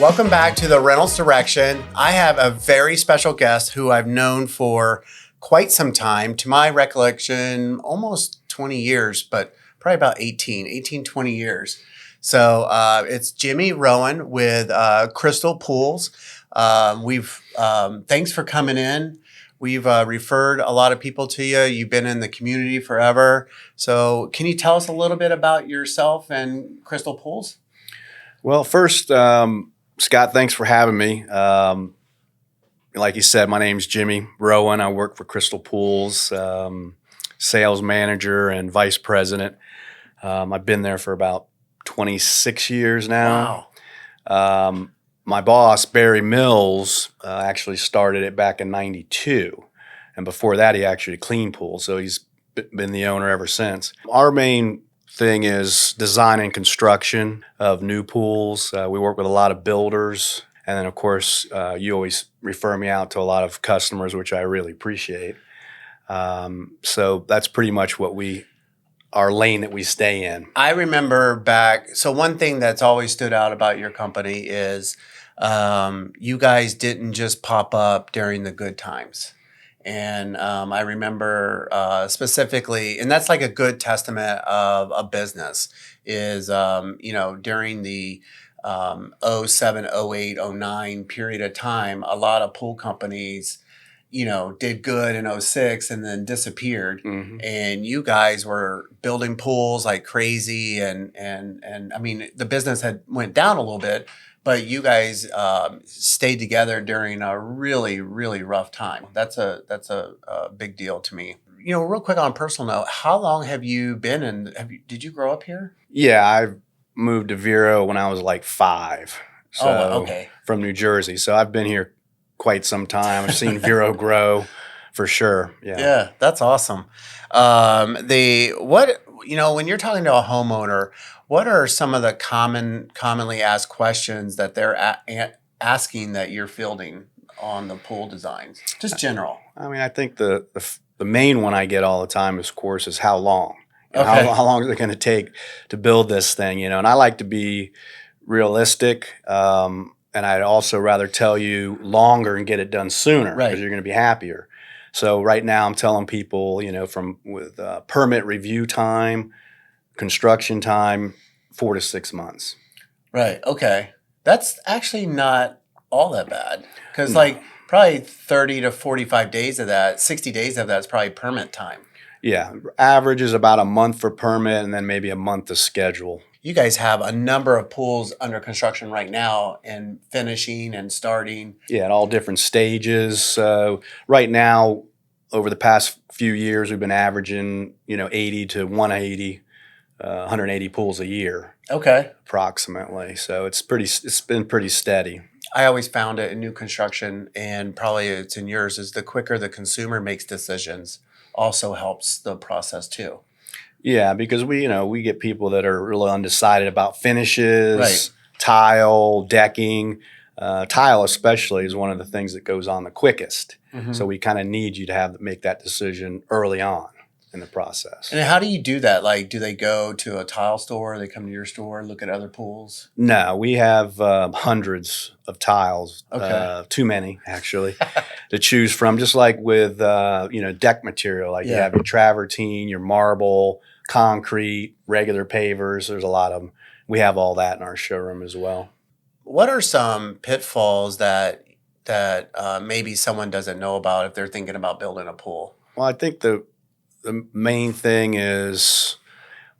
Welcome back to the Reynolds Direction. I have a very special guest who I've known for quite some time. To my recollection, almost 20 years, but probably about 20 years. So it's Jimmy Rouan with Crystal Pools. Thanks for coming in. We've referred a lot of people to you. You've been in the community forever. So can you tell us a little bit about yourself and Crystal Pools? Well, first, Scott, thanks for having me. Like you said, my name's Jimmy Rouan. I work for Crystal Pools, sales manager and vice president. I've been there for about 26 years now. Wow. My boss, Barry Mills, actually started it back in '92. And before that, he actually cleaned pools. So he's been the owner ever since. Our main thing is design and construction of new pools. We work with a lot of builders. And then, of course, you always refer me out to a lot of customers, which I really appreciate. So that's pretty much our lane that we stay in. I remember back, so one thing that's always stood out about your company is you guys didn't just pop up during the good times. And I remember specifically, and that's like a good testament of a business, is, during the 07, 08, 09 period of time, a lot of pool companies, did good in 06 and then disappeared. Mm-hmm. And you guys were building pools like crazy. And I mean, the business had went down a little bit, but you guys stayed together during a really, really rough time. That's a big deal to me. Real quick on a personal note, how long have you been did you grow up here? Yeah, I moved to Vero when I was like 5. So okay. From New Jersey. So I've been here quite some time. I've seen Vero grow for sure. Yeah, that's awesome. When you're talking to a homeowner, what are some of the commonly asked questions that they're asking that you're fielding on the pool designs? Just general. I mean, I think the main one I get all the time, of course, is how long. Okay. How long is it going to take to build this thing? And I like to be realistic. And I'd also rather tell you longer and get it done sooner because you're going to be happier. So right now I'm telling people, with permit review time, construction time, 4 to 6 months. Right. Okay. That's actually not all that bad because No. Probably 30 to 45 days of that, 60 days of that is probably permit time. Yeah. Average is about a month for permit and then maybe a month to schedule. You guys have a number of pools under construction right now and finishing and starting. Yeah, at all different stages. So right now, over the past few years, we've been averaging, 80 to 180 pools a year. Okay. Approximately. So it's been pretty steady. I always found it in new construction, and probably it's in yours, is the quicker the consumer makes decisions also helps the process too. Yeah, because we get people that are really undecided about finishes, Right. tile, decking. Tile especially is one of the things that goes on the quickest. Mm-hmm. So we kind of need you to make that decision early on in the process. And how do you do that? Do they go to a tile store? They come to your store, look at other pools? No, we have hundreds of tiles. Okay. Too many actually to choose from. Just like with deck material, you have your travertine, your marble, concrete, regular pavers. There's a lot of them. We have all that in our showroom as well. What are some pitfalls that maybe someone doesn't know about if they're thinking about building a pool? Well, I think the main thing is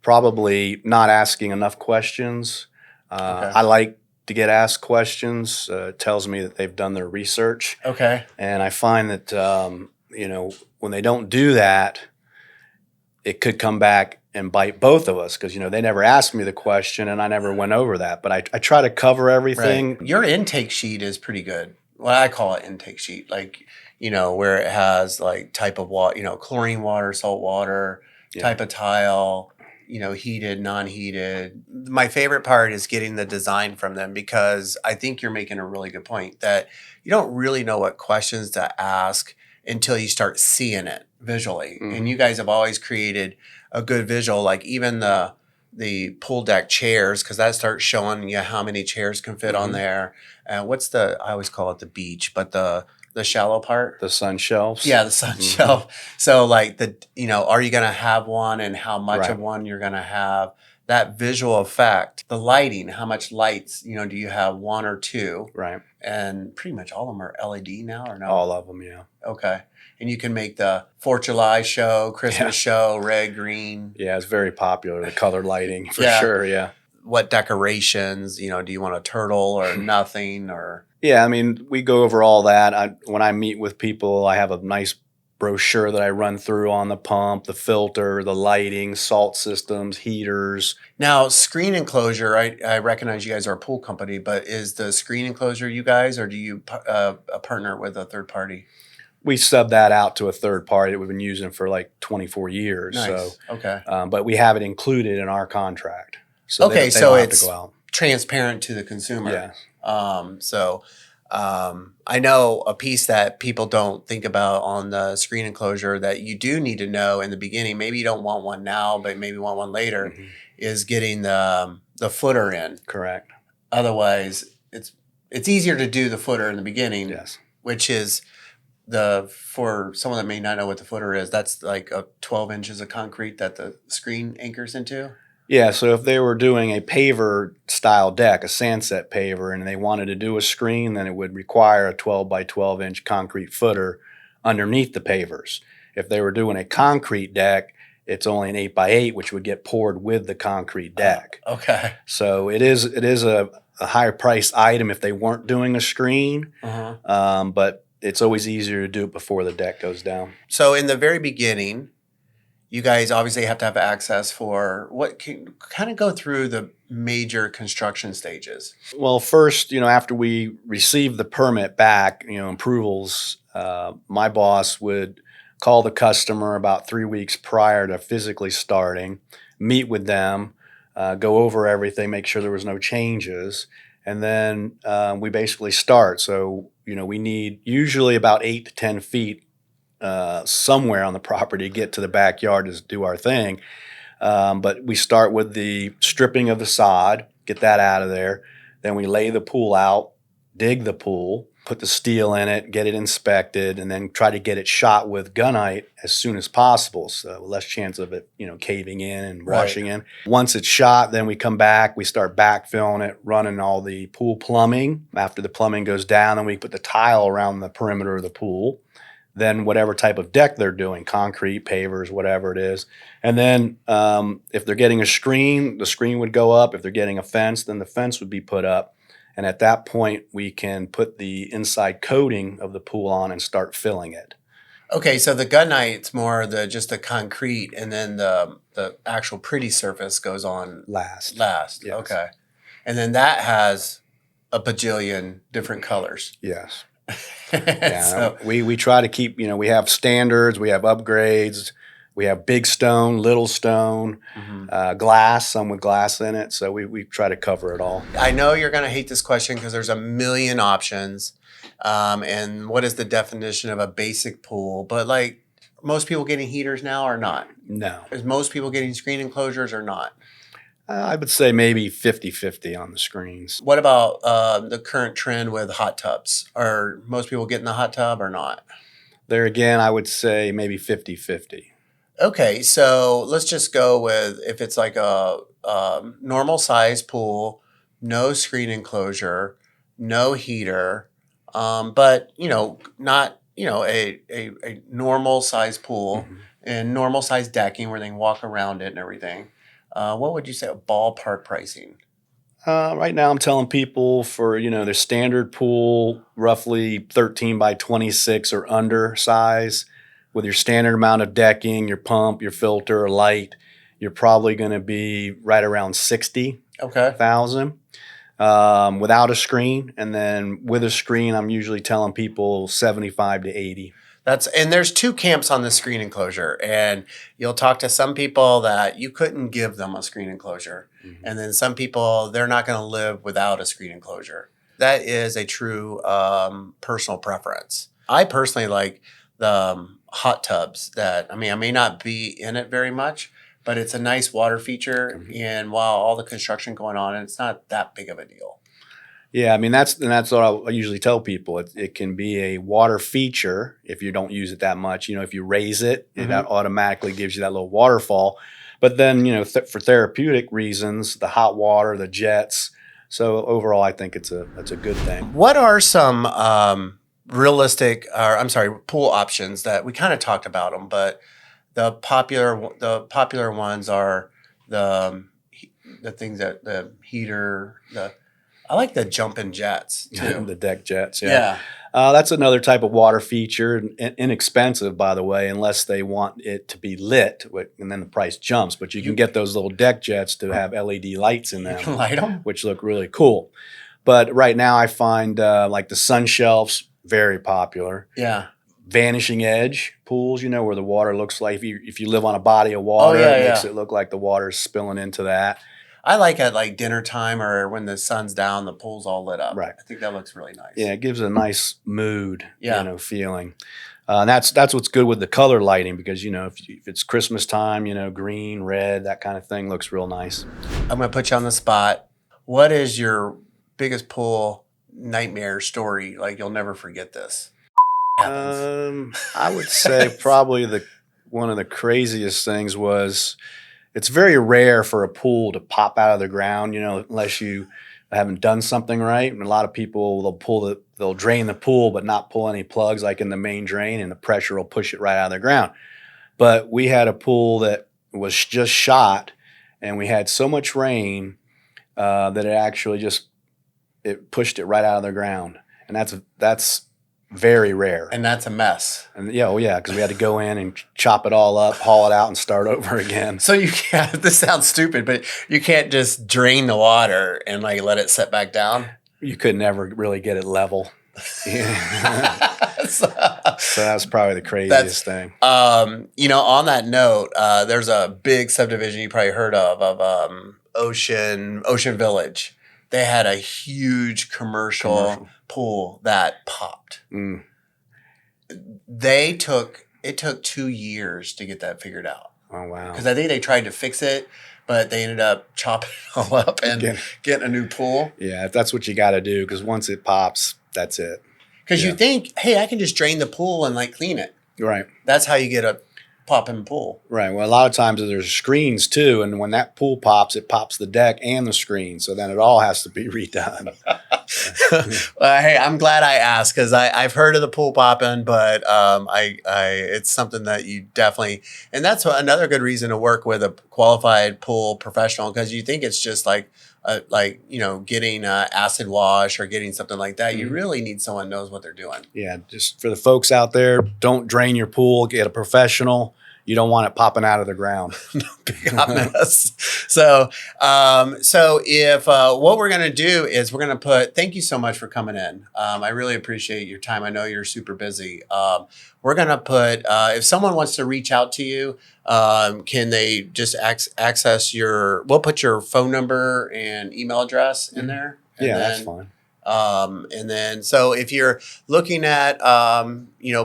probably not asking enough questions. Okay. I like to get asked questions. It tells me that they've done their research. Okay. And I find that, when they don't do that, it could come back and bite both of us because, they never asked me the question and I never went over that. But I try to cover everything. Right. Your intake sheet is pretty good. Well, I call it intake sheet, where it has type of water, chlorine water, salt water, type of tile, heated, non-heated. My favorite part is getting the design from them because I think you're making a really good point that you don't really know what questions to ask until you start seeing it visually. Mm-hmm. And you guys have always created a good visual, even the the pool deck chairs, because that starts showing you how many chairs can fit on Mhm. there. And what's I always call it the beach, but the shallow part. The sun shelves. Yeah, the sun Mhm. shelf. So like are you going to have one and how much of Right. one you're going to have? That visual effect, the lighting, how much lights, do you have one or two? Right. And pretty much all of them are LED now or no? All of them, yeah. Okay. And you can make the 4th of July show, Christmas show, red, green. Yeah, it's very popular, the colored lighting for Yeah. sure, yeah. What decorations, do you want a turtle or nothing or? Yeah, I mean, we go over all that. When I meet with people, I have a nice brochure that I run through on the pump, the filter, the lighting, salt systems, heaters. Now, screen enclosure, I recognize you guys are a pool company, but is the screen enclosure you guys, or do you partner with a third party? We sub that out to a third party that we've been using for like 24 years. Nice. Okay. But we have it included in our contract. So Okay, they so don't have to it's go out. transparent to the consumer. Yeah. I know a piece that people don't think about on the screen enclosure that you do need to know in the beginning. Maybe you don't want one now, but maybe want one later. Mhm. Is getting the footer in. Correct. Otherwise, it's easier to do the footer in the beginning. Yes. Which is for someone that may not know what the footer is, that's like 12 inches of concrete that the screen anchors into. Yeah, so if they were doing a paver style deck, a sandset paver, and they wanted to do a screen, then it would require a 12 by 12 inch concrete footer underneath the pavers. If they were doing a concrete deck, it's only an 8 by 8, which would get poured with the concrete deck. Okay. So it is a higher priced item if they weren't doing a screen, but it's always easier to do it before the deck goes down. So in the very beginning, you guys obviously have to have access for what can kind of go through the major construction stages. Well, first, after we receive the permit back, approvals, my boss would call the customer about 3 weeks prior to physically starting, meet with them, go over everything, make sure there was no changes, and then we basically start. So, we need usually about 8 to 10 feet somewhere on the property to get to the backyard to do our thing. But we start with the stripping of the sod, get that out of there. Then we lay the pool out, dig the pool, put the steel in it, get it inspected, and then try to get it shot with gunite as soon as possible. So less chance of it, caving in and washing in. Once it's shot, then we come back, we start backfilling it, running all the pool plumbing. After the plumbing goes down, then we put the tile around the perimeter of the pool. Then whatever type of deck they're doing, concrete, pavers, whatever it is. And then if they're getting a screen, the screen would go up. If they're getting a fence, then the fence would be put up. And at that point, we can put the inside coating of the pool on and start filling it. Okay, so the gunite's more just the concrete, and then the actual pretty surface goes on Last. Yes. Okay. And then that has a bajillion different colors. Yes. Yeah, so we try to keep, we have standards, we have upgrades, we have big stone, little stone, glass, some with glass in it. So we try to cover it all. I know you're going to hate this question because there's a million options. And what is the definition of a basic pool? But like most people getting heaters now or not? No. Is most people getting screen enclosures or not? I would say maybe 50-50 on the screens. What about the current trend with hot tubs? Are most people getting the hot tub or not? There again, I would say maybe 50-50. Okay, so let's just go with if it's like a normal size pool, no screen enclosure, no heater, but not a normal size pool and normal size decking where they can walk around it and everything. What would you say ballpark pricing? Right now, I'm telling people for their standard pool, roughly 13 by 26 or under size, with your standard amount of decking, your pump, your filter, light, you're probably going to be right around 60,000 without a screen, and then with a screen, I'm usually telling people 75 to 80. And there's two camps on the screen enclosure, and you'll talk to some people that you couldn't give them a screen enclosure. And then some people, they're not going to live without a screen enclosure. That is a true personal preference. I personally like the hot tubs I may not be in it very much, but it's a nice water feature. And while all the construction going on, it's not that big of a deal. Yeah, I mean that's what I usually tell people. It can be a water feature if you don't use it that much. If you raise it, that automatically gives you that little waterfall. But then for therapeutic reasons, the hot water, the jets. So overall, I think it's a good thing. What are some pool options that we kind of talked about them, but the popular ones are the things that the heater, I like the jumping jets too. The deck jets, yeah. That's another type of water feature, inexpensive, by the way, unless they want it to be lit, and then the price jumps. But you can get those little deck jets to have LED lights in them, you can light them, which look really cool. But right now, I find like the sun shelves very popular. Yeah. Vanishing edge pools, where the water looks like if you live on a body of water, it makes it look like the water's spilling into that. I like at like dinner time or when the sun's down, the pool's all lit up. Right. I think that looks really nice. Yeah, it gives a nice mood, feeling. And that's what's good with the color lighting because, if it's Christmas time, green, red, that kind of thing looks real nice. I'm going to put you on the spot. What is your biggest pool nightmare story? Like you'll never forget this. I would say probably one of the craziest things was it's very rare for a pool to pop out of the ground, unless you haven't done something right. And a lot of people, they'll drain the pool, but not pull any plugs like in the main drain, and the pressure will push it right out of the ground. But we had a pool that was just shot, and we had so much rain that it actually it pushed it right out of the ground. And that's very rare. And that's a mess. And because we had to go in and chop it all up, haul it out, and start over again. So you can't, this sounds stupid, but you can't just drain the water and like let it set back down? You could never really get it level. So that's probably the craziest thing. On that note, there's a big subdivision you probably heard of Ocean Village. They had a huge commercial pool that popped. It took 2 years to get that figured out. Oh, wow. Because I think they tried to fix it, but they ended up chopping it all up and getting a new pool. Yeah, that's what you got to do because once it pops, that's it. Because you think, hey, I can just drain the pool and like clean it. Right. That's how you get a popping pool. Right. Well, a lot of times there's screens too, and when that pool pops, it pops the deck and the screen. So then it all has to be redone. Hey, I'm glad I asked because I've heard of the pool popping, but it's something that you definitely, and that's another good reason to work with a qualified pool professional because you think it's just getting acid wash or getting something like that. You really need someone who knows what they're doing. Yeah, just for the folks out there, don't drain your pool. Get a professional. You don't want it popping out of the ground. Big hot mess. So if what we're going to do is we're going to thank you so much for coming in. I really appreciate your time. I know you're super busy. We're going to put, if someone wants to reach out to you, can they just access we'll put your phone number and email address in there. That's fine. And then, so if you're looking at,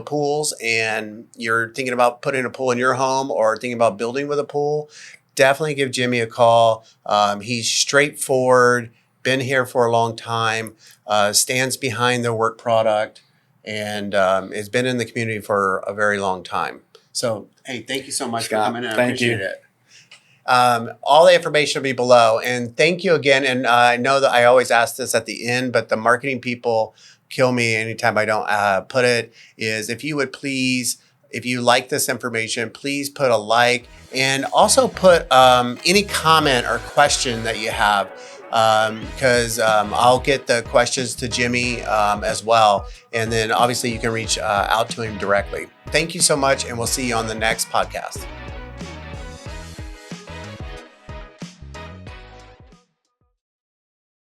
pools and you're thinking about putting a pool in your home or thinking about building with a pool, definitely give Jimmy a call. He's straightforward, been here for a long time, stands behind the work product, and has been in the community for a very long time. So, hey, thank you so much for coming in. I appreciate it. All the information will be below. And thank you again. And I know that I always ask this at the end, but the marketing people kill me anytime I don't put it, is if you would please, if you like this information, please put a like and also put any comment or question that you have, because I'll get the questions to Jimmy as well. And then obviously you can reach out to him directly. Thank you so much, and we'll see you on the next podcast.